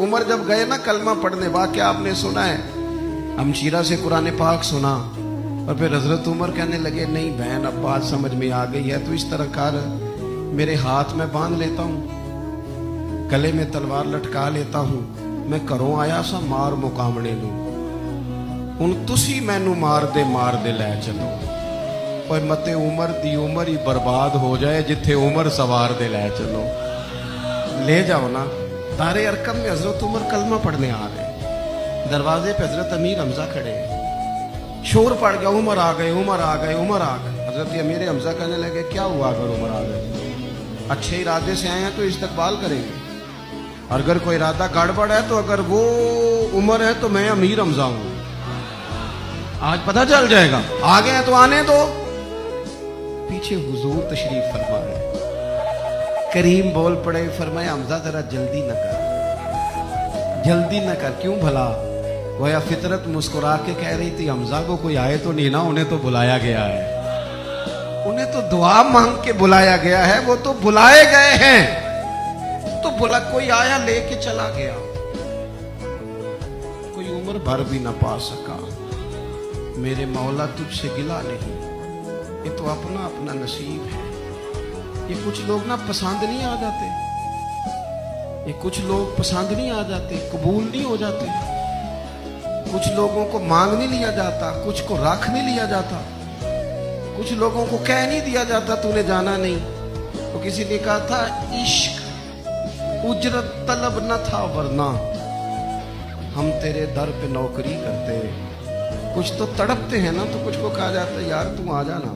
उमर जब गए ना कलमा पढ़ने, वाकया आपने सुना है, हमशीरा से कुरान पाक सुना और फिर हजरत उमर कहने लगे नहीं बहन अब बात समझ में आ गई है, तो इस तरह कर, मेरे हाथ में बांध लेता हूं, गले में तलवार लटका लेता हूं, मैं घरों आया सा मार मुकामने नूं, हुण तुसी मैनू मार दे लै चलो। और मते उमर दी उमर ही बर्बाद हो जाए जिथे उमर सवार दे लै चलो। ले जाओ ना। दारे अरकम में हजरत उमर कलमा पढ़ने आ गए, दरवाजे पे हजरत अमीर हमजा खड़े, शोर पड़ गया, उमर आ गए उमर आ गए उमर आ गए। हजरत अमीर हमजा कहने लगे क्या हुआ अगर उमर आ गए, अच्छे इरादे से आए हैं तो इस्तकबाल करेंगे, और अगर कोई इरादा गड़बड़ है तो अगर वो उमर है तो मैं अमीर हमजा हूं, आज पता चल जाएगा, आ गए हैं तो आने दो। पीछे हुजूर तशरीफ फरमा है, करीम बोल पड़े, फरमाया हमजा जरा जल्दी न कर, जल्दी न कर। क्यों भला? गोया फितरत मुस्कुरा के कह रही थी हमजा को कोई आए तो नहीं ना, उन्हें तो बुलाया गया है, उन्हें तो दुआ मांग के बुलाया गया है, वो तो बुलाए गए हैं, तो बुला कोई आया लेके चला गया, कोई उम्र भर भी ना पा सका। मेरे मौला तुझसे गिला नहीं, ये तो अपना अपना नसीब है। ये कुछ लोग ना पसंद नहीं आ जाते, ये कुछ लोग पसंद नहीं आ जाते, कबूल नहीं हो जाते, कुछ लोगों को मांग नहीं लिया जाता, कुछ को रख नहीं लिया जाता, कुछ लोगों को कह नहीं दिया जाता तूने जाना नहीं। तो किसी ने कहा था इश्क उजरत तलब न था वरना हम तेरे दर पे नौकरी करते। कुछ तो तड़पते हैं ना, तो कुछ को कहा जाता है यार तू आ जाना।